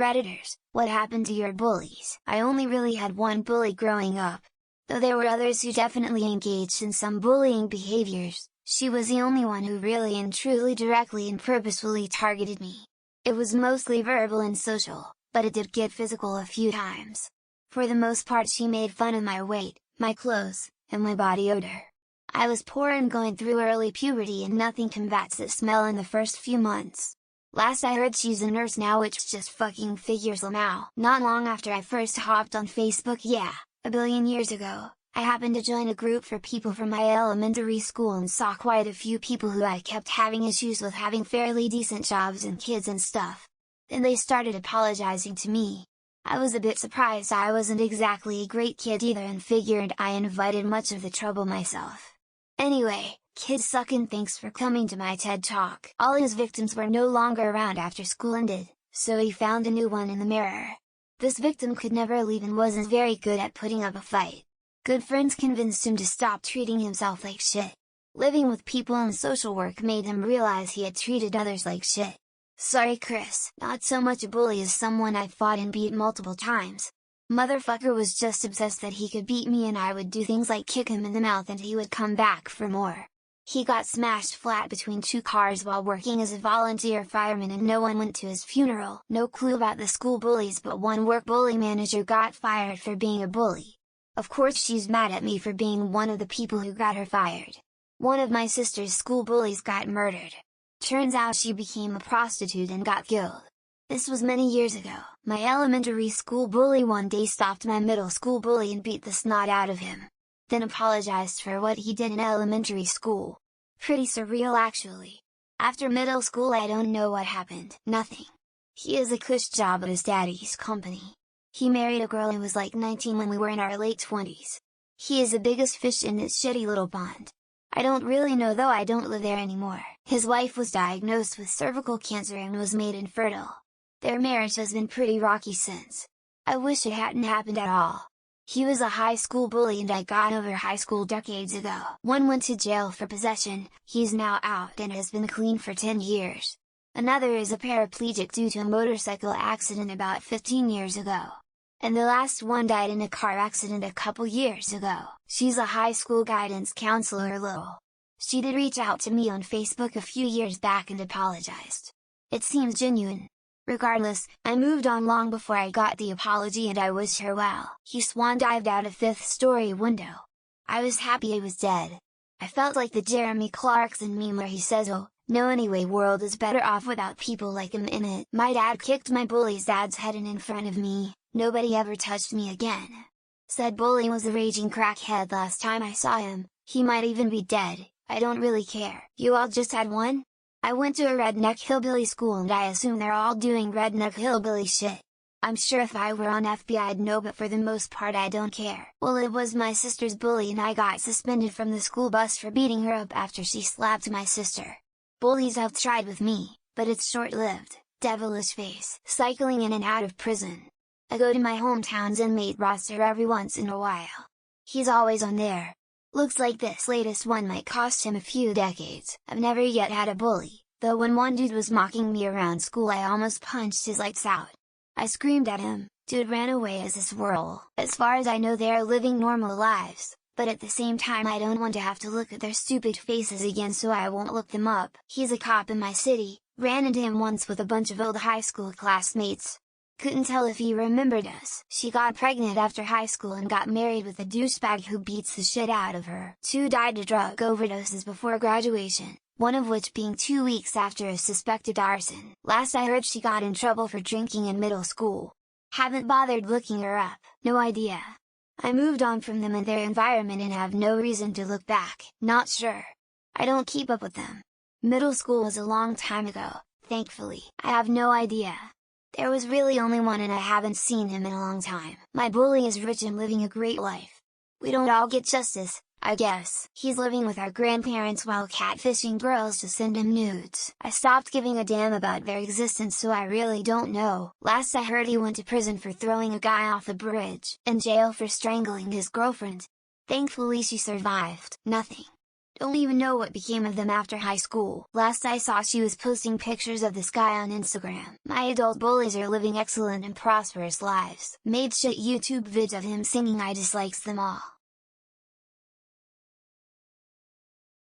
Redditors, what happened to your bullies? I only really had one bully growing up. Though there were others who definitely engaged in some bullying behaviors, she was the only one who really and truly directly and purposefully targeted me. It was mostly verbal and social, but it did get physical a few times. For the most part she made fun of my weight, my clothes, and my body odor. I was poor and going through early puberty and nothing combats that smell in the first few months. Last I heard she's a nurse now, which just fucking figures now. Not long after I first hopped on Facebook, yeah, a billion years ago, I happened to join a group for people from my elementary school and saw quite a few people who I kept having issues with having fairly decent jobs and kids and stuff. Then they started apologizing to me. I was a bit surprised. I wasn't exactly a great kid either and figured I invited much of the trouble myself. Anyway, kids suck and thanks for coming to my TED Talk. All his victims were no longer around after school ended, so he found a new one in the mirror. This victim could never leave and wasn't very good at putting up a fight. Good friends convinced him to stop treating himself like shit. Living with people and social work made him realize he had treated others like shit. Sorry Chris, not so much a bully as someone I fought and beat multiple times. Motherfucker was just obsessed that he could beat me and I would do things like kick him in the mouth and he would come back for more. He got smashed flat between two cars while working as a volunteer fireman and no one went to his funeral. No clue about the school bullies, but one work bully manager got fired for being a bully. Of course she's mad at me for being one of the people who got her fired. One of my sister's school bullies got murdered. Turns out she became a prostitute and got killed. This was many years ago. My elementary school bully one day stopped my middle school bully and beat the snot out of him. Then apologized for what he did in elementary school. Pretty surreal actually. After middle school I don't know what happened. Nothing. He has a cush job at his daddy's company. He married a girl and was like 19 when we were in our late 20s. He is the biggest fish in this shitty little pond. I don't really know though, I don't live there anymore. His wife was diagnosed with cervical cancer and was made infertile. Their marriage has been pretty rocky since. I wish it hadn't happened at all. He was a high school bully and I got over high school decades ago. One went to jail for possession, he's now out and has been clean for 10 years. Another is a paraplegic due to a motorcycle accident about 15 years ago. And the last one died in a car accident a couple years ago. She's a high school guidance counselor lol. She did reach out to me on Facebook a few years back and apologized. It seems genuine. Regardless, I moved on long before I got the apology and I wish her well. He swan dived out a 5th-story window. I was happy he was dead. I felt like the Jeremy Clarkson meme where he says, "Oh, no anyway, world is better off without people like him in it." My dad kicked my bully's dad's head in front of me. Nobody ever touched me again. Said bully was a raging crackhead last time I saw him. He might even be dead. I don't really care. You all just had one? I went to a redneck hillbilly school and I assume they're all doing redneck hillbilly shit. I'm sure if I were on FBI I'd know, but for the most part I don't care. Well, it was my sister's bully and I got suspended from the school bus for beating her up after she slapped my sister. Bullies have tried with me, but it's short-lived. Devilish face. Cycling in and out of prison. I go to my hometown's inmate roster every once in a while. He's always on there. Looks like this latest one might cost him a few decades. I've never yet had a bully, though when one dude was mocking me around school I almost punched his lights out. I screamed at him, dude ran away as a swirl. As far as I know they are living normal lives, but at the same time I don't want to have to look at their stupid faces again, so I won't look them up. He's a cop in my city, ran into him once with a bunch of old high school classmates. Couldn't tell if he remembered us. She got pregnant after high school and got married with a douchebag who beats the shit out of her. 2 died to drug overdoses before graduation, one of which being 2 weeks after a suspected arson. Last I heard she got in trouble for drinking in middle school. Haven't bothered looking her up, no idea. I moved on from them and their environment and have no reason to look back. Not sure. I don't keep up with them. Middle school was a long time ago, thankfully. I have no idea. There was really only one and I haven't seen him in a long time. My bully is rich and living a great life. We don't all get justice, I guess. He's living with our grandparents while catfishing girls to send him nudes. I stopped giving a damn about their existence, so I really don't know. Last I heard he went to prison for throwing a guy off a bridge, and jail for strangling his girlfriend. Thankfully she survived. Nothing. Don't even know what became of them after high school. Last I saw she was posting pictures of this guy on Instagram. My adult bullies are living excellent and prosperous lives. Made shit YouTube vids of him singing I dislikes them all.